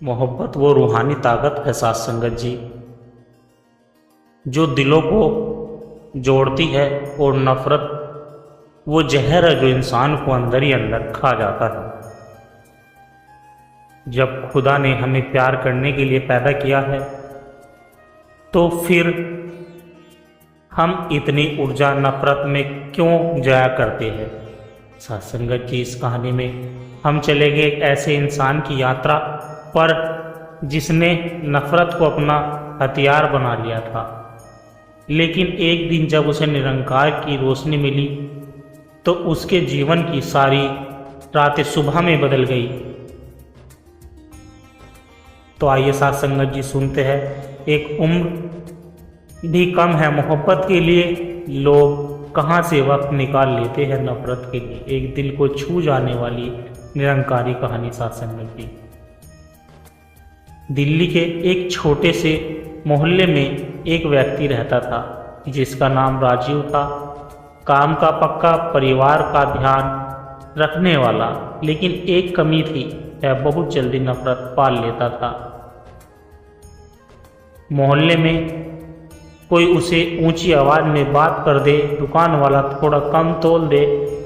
मोहब्बत वो रूहानी ताकत है साथ संगत जी, जो दिलों को जोड़ती है। और नफ़रत वो जहर है जो इंसान को अंदर ही अंदर खा जाता है। जब खुदा ने हमें प्यार करने के लिए पैदा किया है, तो फिर हम इतनी ऊर्जा नफ़रत में क्यों जाया करते हैं। साथ संगत जी, इस कहानी में हम चले गए एक ऐसे इंसान की यात्रा पर जिसने नफ़रत को अपना हथियार बना लिया था। लेकिन एक दिन जब उसे निरंकार की रोशनी मिली तो उसके जीवन की सारी रातें सुबह में बदल गई। तो आइए साथ संगत जी सुनते हैं, एक उम्र भी कम है मोहब्बत के लिए, लोग कहाँ से वक्त निकाल लेते हैं नफ़रत के लिए। एक दिल को छू जाने वाली निरंकारी कहानी साथ संगत जी। दिल्ली के एक छोटे से मोहल्ले में एक व्यक्ति रहता था जिसका नाम राजीव था। काम का पक्का, परिवार का ध्यान रखने वाला, लेकिन एक कमी थी, वह बहुत जल्दी नफरत पाल लेता था। मोहल्ले में कोई उसे ऊंची आवाज़ में बात कर दे, दुकान वाला थोड़ा कम तोल दे,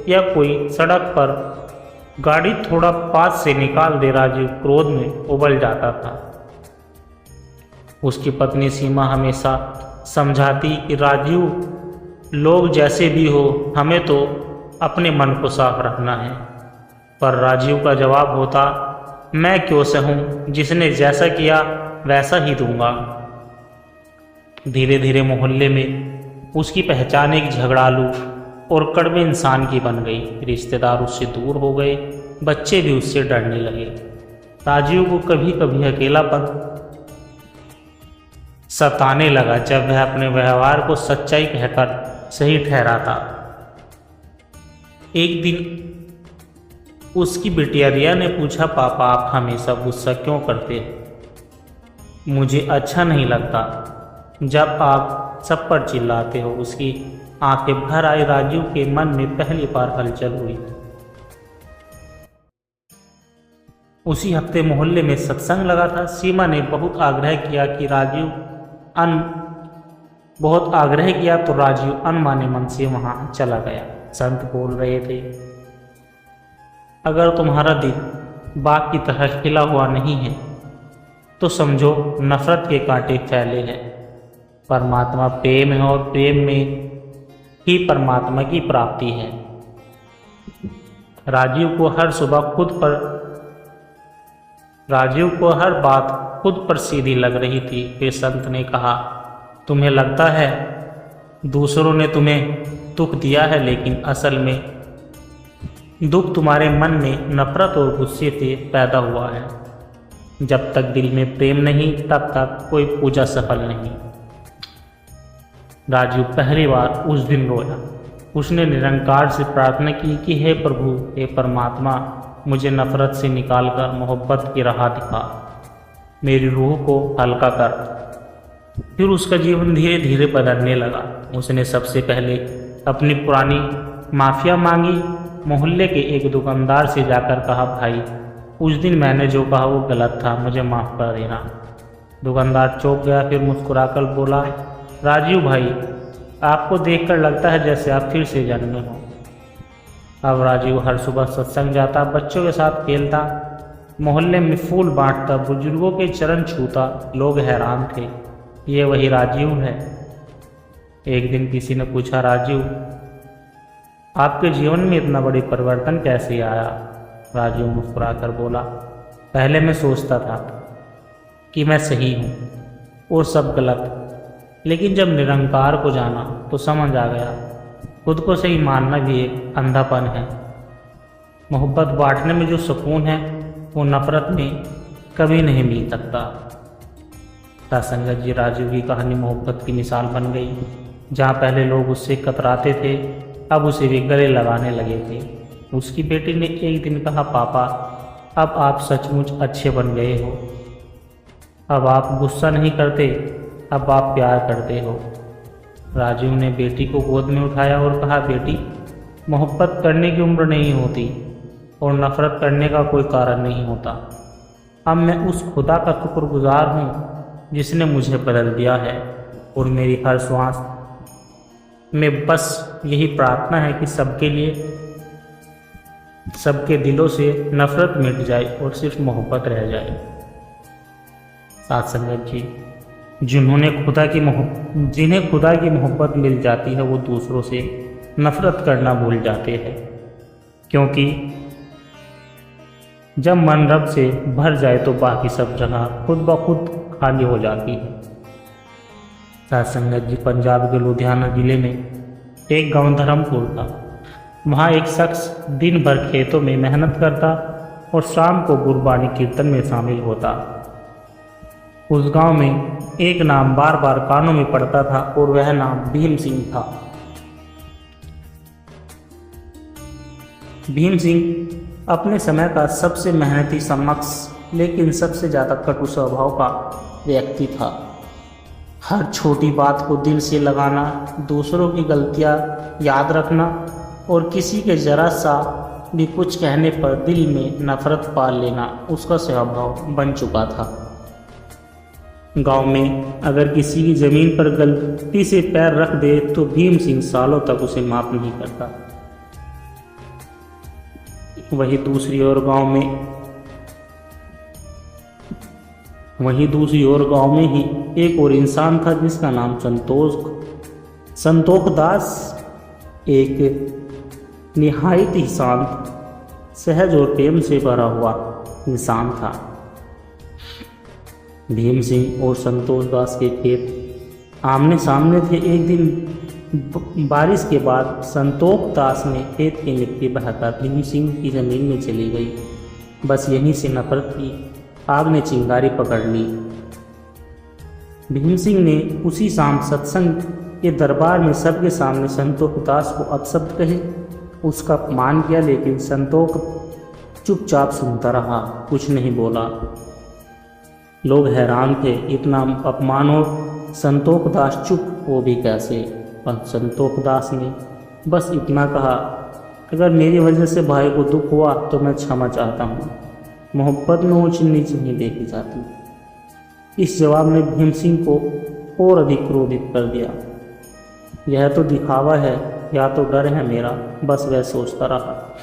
या कोई सड़क पर गाड़ी थोड़ा पास से निकाल दे, राजीव क्रोध में उबल जाता था। उसकी पत्नी सीमा हमेशा समझाती कि राजीव, लोग जैसे भी हो, हमें तो अपने मन को साफ रखना है। पर राजीव का जवाब होता, मैं क्यों सहूं, जिसने जैसा किया वैसा ही दूंगा। धीरे धीरे मोहल्ले में उसकी पहचान एक झगड़ालू और कड़वे इंसान की बन गई। रिश्तेदार उससे दूर हो गए, बच्चे भी उससे डरने लगे। राजीव को कभी कभी अकेलापन सताने लगा जब वह अपने व्यवहार को सच्चाई कहकर सही ठहराता। एक दिन उसकी बिटिया रिया ने पूछा, पापा आप हमेशा गुस्सा क्यों करते हैं? मुझे अच्छा नहीं लगता जब आप सब पर चिल्लाते हो। उसकी आंखें भर आई। राजीव के मन में पहली बार हलचल हुई। उसी हफ्ते मोहल्ले में सत्संग लगा था। सीमा ने बहुत आग्रह किया तो राजीव अनमाने मन से वहां चला गया। संत बोल रहे थे, अगर तुम्हारा दिल बाग की तरह खिला हुआ नहीं है तो समझो नफरत के कांटे फैले हैं। परमात्मा प्रेम है और प्रेम में ही परमात्मा की प्राप्ति है। राजीव को हर बात खुद पर सीधी लग रही थी। फिर संत ने कहा, तुम्हें लगता है दूसरों ने तुम्हें दुख दिया है, लेकिन असल में दुख तुम्हारे मन में नफरत और गुस्से से पैदा हुआ है। जब तक दिल में प्रेम नहीं, तब तक कोई पूजा सफल नहीं। राजीव पहली बार उस दिन रोया। उसने निरंकार से प्रार्थना की कि हे प्रभु, हे परमात्मा, मुझे नफरत से निकालकर मोहब्बत की राह दिखा, मेरी रूह को हल्का कर। फिर उसका जीवन धीरे धीरे बदलने लगा। उसने सबसे पहले अपनी पुरानी माफिया मांगी। मोहल्ले के एक दुकानदार से जाकर कहा, भाई उस दिन मैंने जो कहा वो गलत था, मुझे माफ़ कर देना। दुकानदार चौंक गया, फिर मुस्कुराकर बोला, राजीव भाई, आपको देखकर लगता है जैसे आप फिर से जन्मे हो। अब राजीव हर सुबह सत्संग जाता, बच्चों के साथ खेलता, मोहल्ले में फूल बांटता, बुजुर्गों के चरण छूता। लोग हैरान थे, ये वही राजीव है। एक दिन किसी ने पूछा, राजीव आपके जीवन में इतना बड़ी परिवर्तन कैसे आया? राजीव मुस्कुराकर बोला, पहले मैं सोचता था कि मैं सही हूँ और सब गलत, लेकिन जब निरंकार को जाना तो समझ आ गया, खुद को सही मानना भी एक अंधापन है। मोहब्बत बांटने में जो सुकून है वो नफरत में कभी नहीं मिल सकता। संगत जी, राजीव की कहानी मोहब्बत की मिसाल बन गई। जहाँ पहले लोग उससे कतराते थे, अब उसे भी गले लगाने लगे थे। उसकी बेटी ने एक दिन कहा, पापा अब आप सचमुच अच्छे बन गए हो। अब आप गुस्सा नहीं करते, अब आप प्यार करते हो। राजीव ने बेटी को गोद में उठाया और कहा, बेटी मोहब्बत करने की उम्र नहीं होती और नफरत करने का कोई कारण नहीं होता। अब मैं उस खुदा का शुक्रगुजार हूँ जिसने मुझे बदल दिया है, और मेरी हर श्वास में बस यही प्रार्थना है कि सबके लिए, सबके दिलों से नफरत मिट जाए और सिर्फ मोहब्बत रह जाए। साथ संगत जी, जिन्हें खुदा की मोहब्बत मिल जाती है वो दूसरों से नफरत करना भूल जाते हैं, क्योंकि जब मन रब से भर जाए तो बाकी सब जगह खुद ब खुद खाली हो जाती है। साथ संगत जी, पंजाब के लुधियाना जिले में एक गांव धर्मपुर था। वहाँ एक शख्स दिन भर खेतों में मेहनत करता और शाम को गुरबानी कीर्तन में शामिल होता। उस गांव में एक नाम बार बार कानों में पड़ता था और वह नाम भीम सिंह था। भीम सिंह अपने समय का सबसे मेहनती, समक्ष लेकिन सबसे ज़्यादा कटु स्वभाव का व्यक्ति था। हर छोटी बात को दिल से लगाना, दूसरों की गलतियां याद रखना और किसी के जरा सा भी कुछ कहने पर दिल में नफरत पाल लेना उसका स्वभाव बन चुका था। गांव में अगर किसी की ज़मीन पर गलती से पैर रख दे तो भीम सिंह सालों तक उसे माफ नहीं करता। वहीं दूसरी ओर गांव में ही एक और इंसान था जिसका नाम संतोख दास। एक निहायत ही शांत, सहज और प्रेम से भरा हुआ इंसान था। भीम सिंह और संतोष दास के खेत आमने सामने थे। एक दिन बारिश के बाद संतोष दास ने खेत की मिट्टी बहाकर भीम सिंह की ज़मीन में चली गई। बस यहीं से नफरत की आग ने चिंगारी पकड़ ली। भीम सिंह ने उसी शाम सत्संग के दरबार में सबके सामने संतोष दास को अपशब्द कहे, उसका अपमान किया, लेकिन संतोष चुपचाप सुनता रहा, कुछ नहीं बोला। लोग हैरान थे, इतना अपमान और संतोष दास चुप, वो भी कैसे। पर संतोष दास ने बस इतना कहा, अगर मेरी वजह से भाई को दुख हुआ तो मैं क्षमा चाहता हूँ। मोहब्बत में ऊंच नीच नहीं देखी जाती। इस जवाब ने भीम सिंह को और अधिक क्रोधित कर दिया। यह तो दिखावा है या तो डर है मेरा, बस वह सोचता रहा।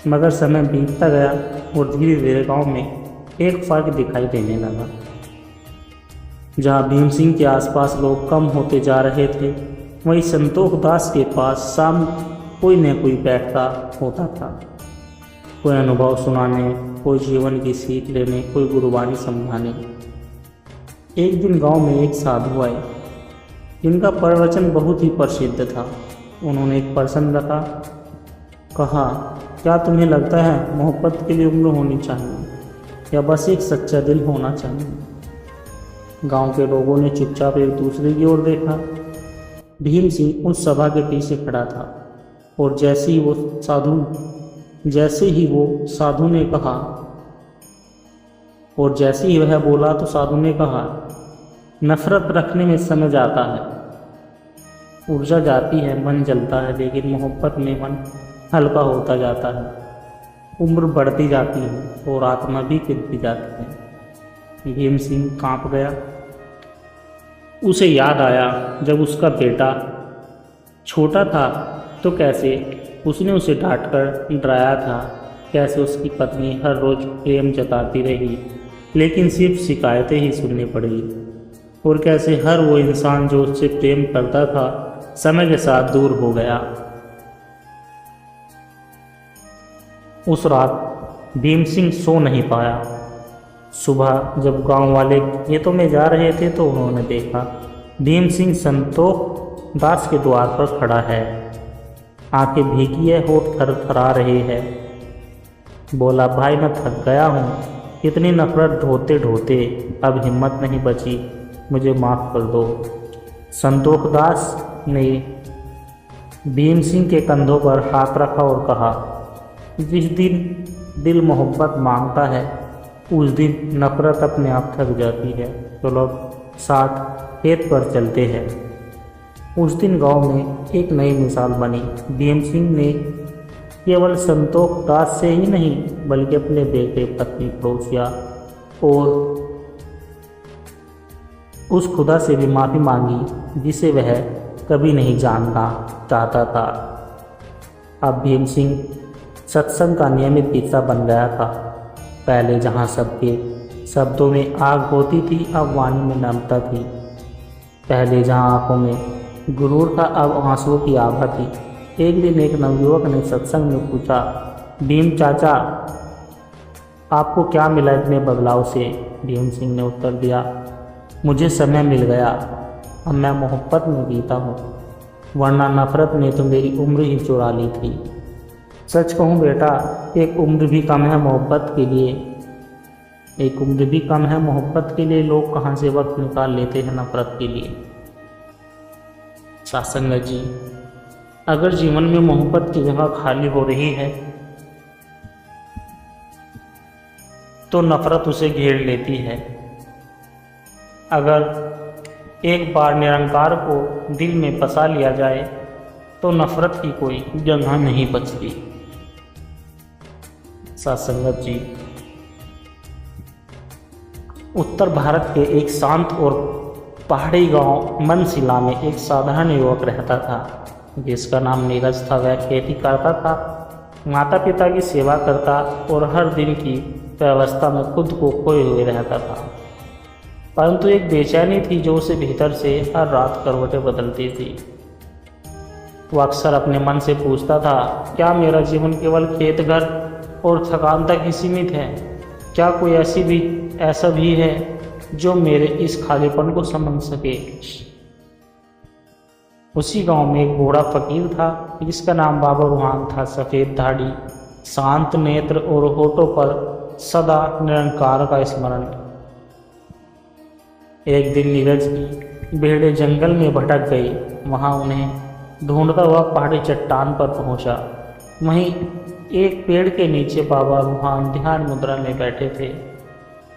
मगर समय बीतता गया और धीरे धीरे गाँव में एक फर्क दिखाई देने लगा। जहाँ भीम सिंह के आसपास लोग कम होते जा रहे थे, वहीं संतोष दास के पास शाम कोई न कोई बैठता होता था। कोई अनुभव सुनाने, कोई जीवन की सीख लेने, कोई गुरबानी समझाने। एक दिन गांव में एक साधु आए जिनका प्रवचन बहुत ही प्रसिद्ध था। उन्होंने एक प्रश्न रखा, कहा, क्या तुम्हें लगता है मोहब्बत के लिए उम्र होनी चाहिए या बस एक सच्चा दिल होना चाहिए? गांव के लोगों ने चुपचाप एक दूसरे की ओर देखा। भीम सिंह उस सभा के पीछे खड़ा था और जैसे ही वो साधु ने कहा और जैसे ही वह बोला तो साधु ने कहा, नफरत रखने में समय जाता है, ऊर्जा जाती है, मन जलता है, लेकिन मोहब्बत में मन हल्का होता जाता है, उम्र बढ़ती जाती है और आत्मा भी खिलती जाती है। भीम सिंह कांप गया। उसे याद आया जब उसका बेटा छोटा था तो कैसे उसने उसे डांटकर डराया था, कैसे उसकी पत्नी हर रोज़ प्रेम जताती रही लेकिन सिर्फ शिकायतें ही सुननी पड़ी, और कैसे हर वो इंसान जो उससे प्रेम करता था समय के साथ दूर हो गया। उस रात भीम सिंह सो नहीं पाया। सुबह जब गांव वाले खेतों में जा रहे थे तो उन्होंने देखा भीम सिंह संतोष दास के द्वार पर खड़ा है। आंखें भीगी है, होठ थरथरा रहे हैं। बोला, भाई मैं थक गया हूँ, इतनी नफरत ढोते ढोते अब हिम्मत नहीं बची, मुझे माफ़ कर दो। संतोष दास ने भीम सिंह के कंधों पर हाथ रखा और कहा, जिस दिन दिल मोहब्बत मांगता है उस दिन नफरत अपने आप थक जाती है। चलो साथ खेत पर चलते हैं। उस दिन गांव में एक नई मिसाल बनी। भीम सिंह ने केवल संतोष दास से ही नहीं बल्कि अपने बेटे, पत्नी, पड़ोसिया और उस खुदा से भी माफ़ी मांगी जिसे वह कभी नहीं जानना चाहता था। अब भीम सिंह सत्संग का नियमित हिस्सा बन गया था। पहले जहाँ सबके शब्दों में आग होती थी, अब वाणी में नम्रता थी। पहले जहाँ आंखों में गुरूर था, अब आंसुओं की आभा थी। एक दिन एक नवयुवक ने सत्संग में पूछा, भीम चाचा, आपको क्या मिला इतने बदलाव से? भीम सिंह ने उत्तर दिया, मुझे समय मिल गया, अब मैं मोहब्बत में जीता हूँ, वरना नफरत ने तो मेरी उम्र ही चुरा ली थी। सच कहूँ बेटा, एक उम्र भी कम है मोहब्बत के लिए। एक उम्र भी कम है मोहब्बत के लिए। लोग कहाँ से वक्त निकाल लेते हैं नफरत के लिए। सासंगत जी, अगर जीवन में मोहब्बत की जगह खाली हो रही है तो नफरत उसे घेर लेती है। अगर एक बार निरंकार को दिल में बसा लिया जाए तो नफरत की कोई जगह नहीं बचती। सासंगत जी, उत्तर भारत के एक शांत और पहाड़ी गांव मनसिला में एक साधारण युवक रहता था जिसका नाम नीरज था। वह खेती करता था, माता पिता की सेवा करता और हर दिन की व्यवस्था में खुद को खोए हुए रहता था। परंतु एक बेचैनी थी जो उसे भीतर से हर रात करवटें बदलती थी। वह अक्सर अपने मन से पूछता था, क्या मेरा जीवन केवल खेत, घर और थकान तक ही सीमित है? क्या कोई ऐसा भी है जो मेरे इस खालीपन को समझ सके? उसी गांव में एक बूढ़ा फकीर था जिसका नाम बाबा रूहान था। सफ़ेद दाढ़ी, शांत नेत्र और होठों पर सदा निरंकार का स्मरण। एक दिन नीरज की भेड़ें जंगल में भटक गई। वहां उन्हें ढूंढता हुआ पहाड़ी चट्टान पर पहुंचा। वहीं एक पेड़ के नीचे बाबा रूहान ध्यान मुद्रा में बैठे थे।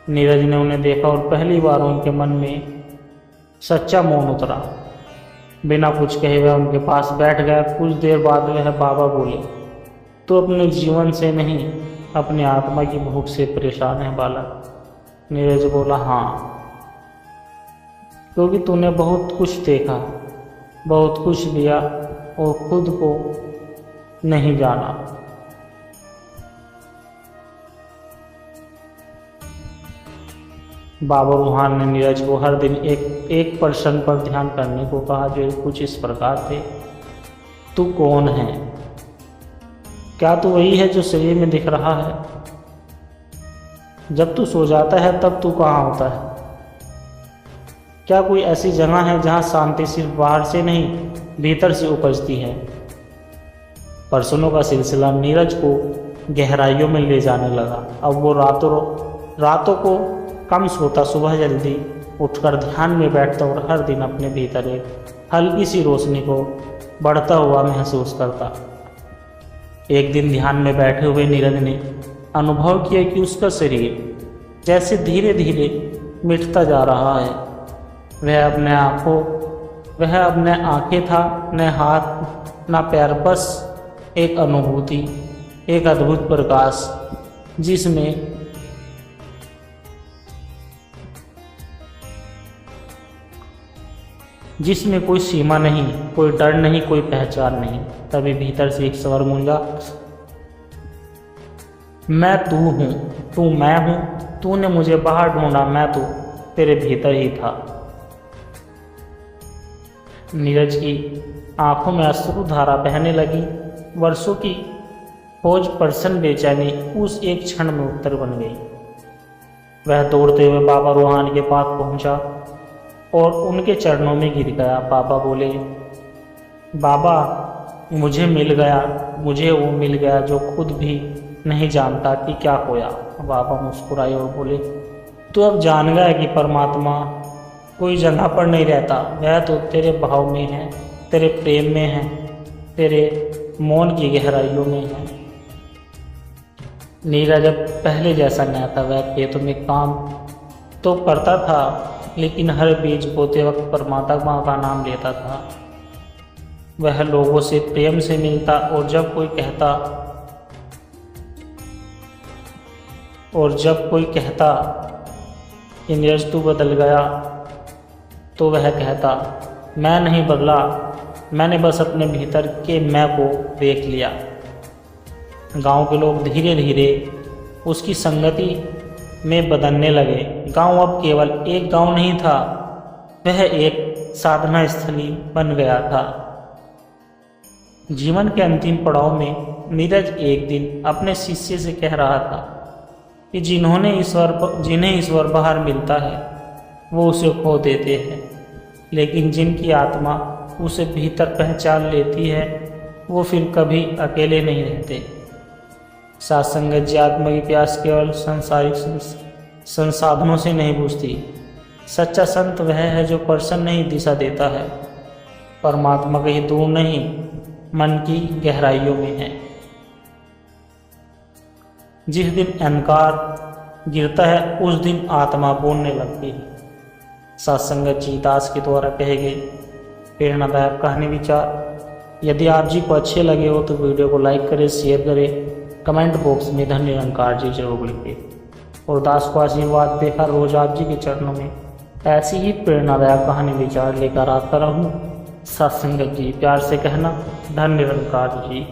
नीरज ने उन्हें देखा और पहली बार उनके मन में सच्चा मौन उतरा। बिना कुछ कहे वह उनके पास बैठ गया। कुछ देर बाद वह बाबा बोले, तो अपने जीवन से नहीं, अपने आत्मा की भूख से परेशान है बालक? नीरज बोला, हाँ, क्योंकि तूने बहुत कुछ देखा, बहुत कुछ लिया और खुद को नहीं जाना। बाबा रूहान ने नीरज को हर दिन एक प्रश्न पर ध्यान करने को कहा जो कुछ इस प्रकार थे, तू कौन है? क्या तू वही है जो शरीर में दिख रहा है? जब तू सो जाता है तब तू कहाँ होता है? क्या कोई ऐसी जगह है जहाँ शांति सिर्फ बाहर से नहीं भीतर से उपजती है? प्रश्नों का सिलसिला नीरज को गहराइयों में ले जाने लगा। अब वो रातों को कम सोता, सुबह जल्दी उठकर ध्यान में बैठता और हर दिन अपने भीतर एक हल्की सी रोशनी को बढ़ता हुआ महसूस करता। एक दिन ध्यान में बैठे हुए नीरज ने अनुभव किया कि उसका शरीर जैसे धीरे धीरे मिटता जा रहा है। वह अपने आंखें था, न हाथ न पैर, बस एक अनुभूति, एक अद्भुत प्रकाश जिसमें कोई सीमा नहीं, कोई डर नहीं, कोई पहचान नहीं। तभी भीतर से एक स्वर गूंजा, मैं तू हूँ, तू मैं हूँ, तूने मुझे बाहर ढूंढा, मैं तो तेरे भीतर ही था। नीरज की आंखों में अश्रु धारा बहने लगी। वर्षों की खोज प्रसन्न बेचैनी उस एक क्षण में उत्तर बन गई। वह दौड़ते हुए बाबा रूहान के पास पहुंचा और उनके चरणों में गिर गया। बाबा बोले, बाबा मुझे मिल गया, मुझे वो मिल गया जो खुद भी नहीं जानता कि क्या खोया। बाबा मुस्कुराए और बोले, तू अब जान गया कि परमात्मा कोई जगह पर नहीं रहता, वह तो तेरे भाव में है, तेरे प्रेम में है, तेरे मौन की गहराइयों में है। नीरज अब पहले जैसा नहीं था। वह खेतों में काम तो करता था लेकिन हर बीज बोते वक्त परमात्मा का नाम लेता था। वह लोगों से प्रेम से मिलता और जब कोई कहता और जब कोई कहता कि नीरज तू बदल गया, तो वह कहता मैं नहीं बदला, मैंने बस अपने भीतर के मैं को देख लिया। गांव के लोग धीरे धीरे उसकी संगति में बदलने लगे। गांव अब केवल एक गांव नहीं था, वह एक साधना स्थली बन गया था। जीवन के अंतिम पड़ाव में नीरज एक दिन अपने शिष्य से कह रहा था कि जिन्हें ईश्वर बाहर मिलता है वो उसे खो देते हैं, लेकिन जिनकी आत्मा उसे भीतर पहचान लेती है वो फिर कभी अकेले नहीं रहते। साथ संगत जी आत्मा की प्यास केवल सांसारिक संसाधनों से नहीं बुझती। सच्चा संत वह है जो प्रश्न नहीं दिशा देता है, परमात्मा कहीं दूर नहीं, मन की गहराइयों में है। जिस दिन अहंकार गिरता है उस दिन आत्मा बोलने लगती है। सत्संगत जी दास के द्वारा कहे गए प्रेरणादायक कहानी विचार यदि आप जी को अच्छे लगे हो तो वीडियो को लाइक करें, शेयर करें, कमेंट बॉक्स में धन्य निरंकार जी जरूर लिखें और दास को आशीर्वाद दे हर रोज आप जी के चरणों में ऐसी ही प्रेरणादायक कहानी विचार लेकर आता रहूं। सत्संगत जी प्यार से कहना धन्य निरंकार जी।